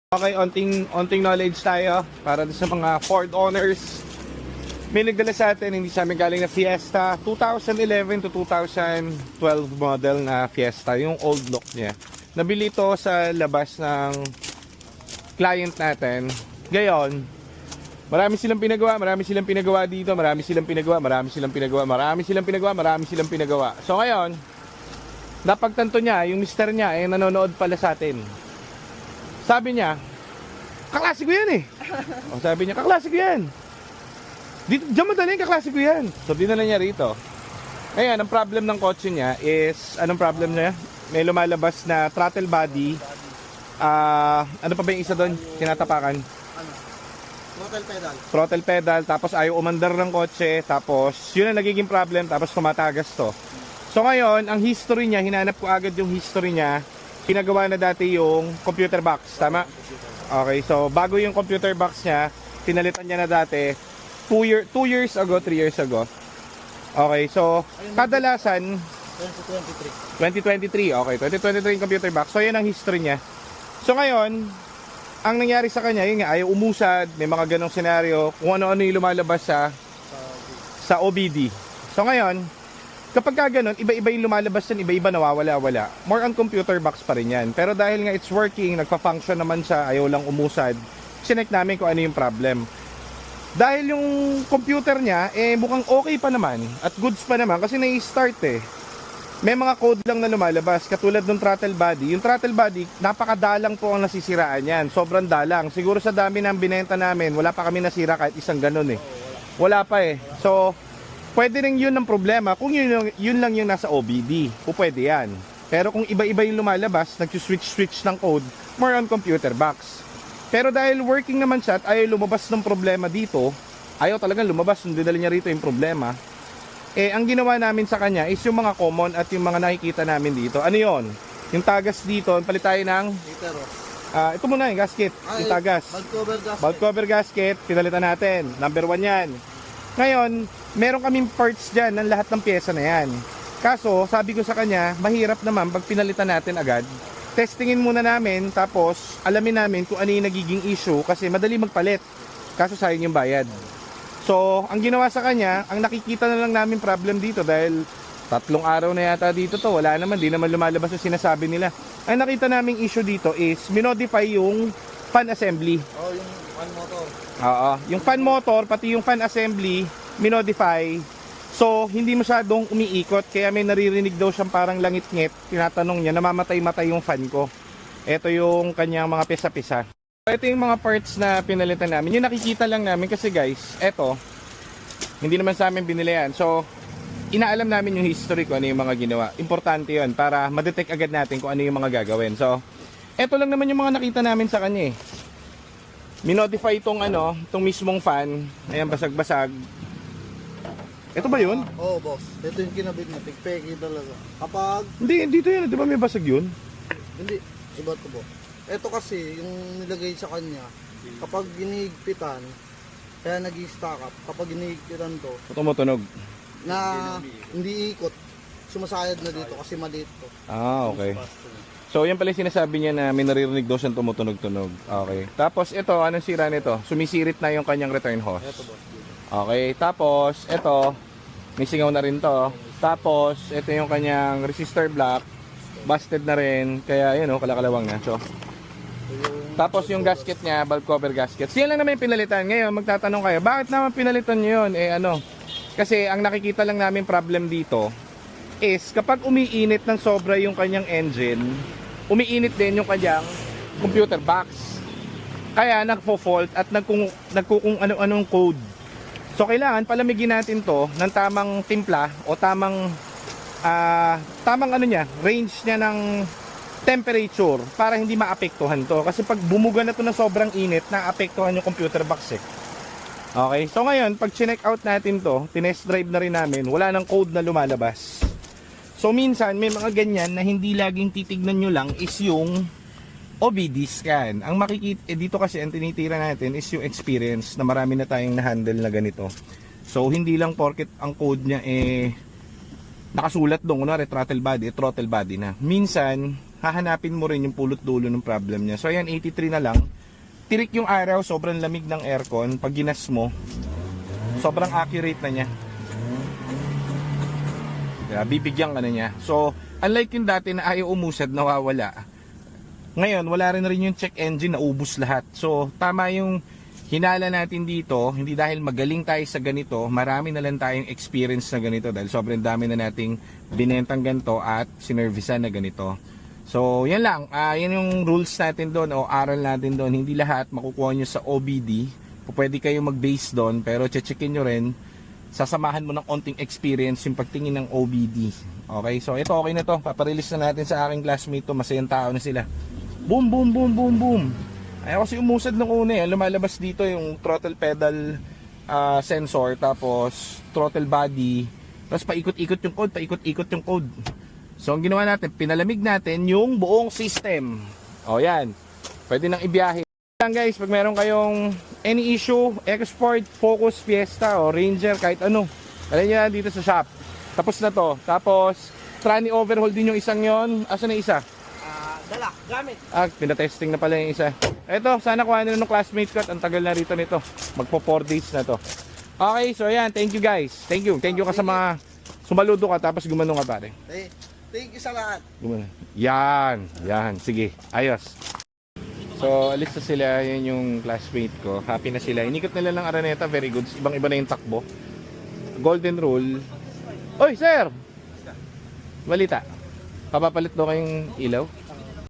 Okay, onting knowledge tayo para sa mga Ford owners. May nagdala sa atin, hindi sa amin galing na Fiesta, 2011 to 2012 model na Fiesta, yung old look niya. Nabili ito sa labas ng client natin. Gayon, marami silang pinagawa dito, marami silang pinagawa. So ngayon, napagtanto niya, yung mister niya ay nanonood pala sa atin. Sabi niya, kaklase ko yan eh. O sabi niya, kaklase ko yan. Diyan madaling kaklase ko yan. So dinala niya rito. Ngayon, ang problem ng kotse niya is, anong problem niya? May lumalabas na throttle body. Ano pa ba yung isa doon? Tinatapakan? Throttle pedal. Tapos ayaw umandar ng kotse. Tapos yun ang nagiging problem. Tapos tumatagas to. So ngayon, ang history niya, hinanap ko agad yung history niya. Pinagawa na dati yung computer box, tama? Okay, so bago yung computer box niya, pinalitan niya na dati 2 years ago, 3 years ago. Okay, so kadalasan 2023, okay, 2023 yung computer box. So yan ang history niya. So ngayon, ang nangyari sa kanya, yun nga, ayaw umusad, may mga ganong senaryo, kung ano-ano yung lumalabas sa OBD. So ngayon, kapag ka ganun, iba-iba yung lumalabas yan, iba-iba nawawala-wala. More on computer box pa rin yan. Pero dahil nga it's working, nagpa-function naman siya, ayaw lang umusad, sinek namin kung ano yung problem. Dahil yung computer niya, mukhang okay pa naman, at goods pa naman, kasi na-start eh. May mga code lang na lumalabas, katulad ng throttle body. Yung throttle body, napakadalang po ang nasisiraan yan. Sobrang dalang. Siguro sa dami ng binenta namin, wala pa kami nasira kahit isang ganun eh. Wala pa eh. So, pwede rin yun ang problema kung yun lang yung nasa OBD. O pwede yan. Pero kung iba-iba yung lumalabas, nag-switch ng code, more on computer box. Pero dahil working naman siya at ayaw lumabas ng problema dito, ayaw talagang lumabas, nung dinala niya rito yung problema, ang ginawa namin sa kanya is yung mga common at yung mga nakikita namin dito. Ano yon? Yung tagas dito, palit tayo ng ito muna yung gasket, yung tagas. Valve cover gasket, pinalitan natin. Number 1 yan. Ngayon, meron kaming parts dyan ng lahat ng pyesa na yan. Kaso, sabi ko sa kanya, mahirap naman pag pinalitan natin agad. Testingin muna namin, tapos alamin namin kung ano yung nagiging issue kasi madali magpalit. Kaso sayang yung bayad. So, ang ginawa sa kanya, ang nakikita na lang namin problem dito dahil 3 araw na yata dito to. Wala naman, di naman lumalabas yung sinasabi nila. Ang nakita naming issue dito is minodify yung fan assembly. Oh, yung fan motor. Oo, yung fan motor, pati yung fan assembly, minodify. So, hindi masyadong umiikot. Kaya may naririnig daw siyang parang langit-ngit. Tinatanong niya, namamatay-matay yung fan ko. Ito yung kanyang mga pisa-pisa. Ito yung mga parts na pinalitan namin. Yung nakikita lang namin kasi guys, eto, hindi naman sa amin binili yan. So, inaalam namin yung history ko, ano yung mga ginawa. Importante yun para ma-detect agad natin kung ano yung mga gagawin. So, eto lang naman yung mga nakita namin sa kanya eh. Minodify itong itong mismong fan. Ayan, basag-basag. Ito ba yun? Oo, boss. Ito yung kinabit na tigpeki talaga. Kapag... Hindi, dito yun. Di ba may basag yun? Hindi, iba ito, boss. Ito kasi, yung nilagay sa kanya, kapag ginigpitan, kaya nag-i-stack up. Kapag ginigpitan to, Tumutunog. na hindi ikot, sumasayad na dito kasi maliit to. Ah, okay. So, yan pala yung sinasabi niya na may naririnig daw siyang tumutunog-tunog. Okay. Tapos, ito, anong sira nito? Sumisirit na yung kanyang return hose. Ito, boss. Okay. Tapos, ito, may singaw na rin to. Tapos, ito yung kanyang resistor block. Busted na rin. Kaya, yun kalakalawang na. So, tapos yung gasket niya, valve cover gasket. Siya lang naman yung pinalitan. Ngayon, magtatanong kayo, bakit naman pinalitan nyo yun? Kasi ang nakikita lang namin problem dito is kapag umiinit ng sobra yung kanyang engine, umiinit din yung kanyang computer box. Kaya nagfo-fault at nagkukung ano-anong code. So kailangan palamigin natin to ng tamang timpla o tamang range niya ng temperature para hindi maapektuhan to. Kasi pag bumuga na to ng sobrang init, naapektuhan yung computer box eh. Okay, so ngayon, pag chinek out natin to, tinest drive na rin namin, wala nang code na lumalabas. So minsan, may mga ganyan na hindi laging titignan nyo lang is yung OBD scan. Ang makikita, dito kasi ang tinitira natin is yung experience na marami na tayong na-handle na ganito. So hindi lang porket ang code niya nakasulat doon, kunwari throttle body na. Minsan, hahanapin mo rin yung pulot dulo ng problem niya. So ayan, 83 na lang. tirik yung araw, sobrang lamig ng aircon. Pag ginas mo, sobrang accurate na niya. Kaya bibigyan ka na niya. So, unlike yung dati na ayaw umusad, nawawala. Ngayon, wala rin yung check engine, naubos lahat. So, tama yung hinala natin dito, hindi dahil magaling tayo sa ganito, marami na lang tayong experience na ganito dahil sobrang dami na nating binentang ganito at sinervisan na ganito. So, yan lang. Yan yung rules natin doon o aral natin doon. Hindi lahat makukuha nyo sa OBD. Pwede kayo mag-base doon, pero checkin nyo rin, sasamahan mo ng onting experience yung pagtingin ng OBD. Okay, so ito okay na to. Paparelease na natin sa aking classmate to. Masayang tao na sila. Boom, boom, boom, boom, boom. Ayaw kasi umusad nung una eh. Lumalabas dito yung throttle pedal sensor, tapos throttle body, tapos paikot-ikot yung code, paikot-ikot yung code. So ang ginawa natin, pinalamig natin yung buong system. O yan, pwede nang ibiyahe. Yan guys, pag meron kayong any issue, Export, Focus, Fiesta o Ranger, kahit ano, alin nyo yan dito sa shop. Tapos na to. Tapos tranny overhaul din yung isang yon. Asan na isa? Dala, gamit. Pinatesting na pala yung isa. Eto, sana kuha nyo ng classmate ko at ang tagal na rito nito. Magpo 4 days na to. Okay, so ayan, thank you guys. Thank you ka sa mga sumaludo ka tapos gumanong ka pare. Thank you sa lahat. Gumanon. Yan, sige, ayos. So, alis na sila, yun yung classmate ko. Happy na sila. Inikot nila lang Araneta, very good. Ibang-iba na yung takbo. Golden rule. Oy, sir! Balita. Papapalit daw kayong ilaw?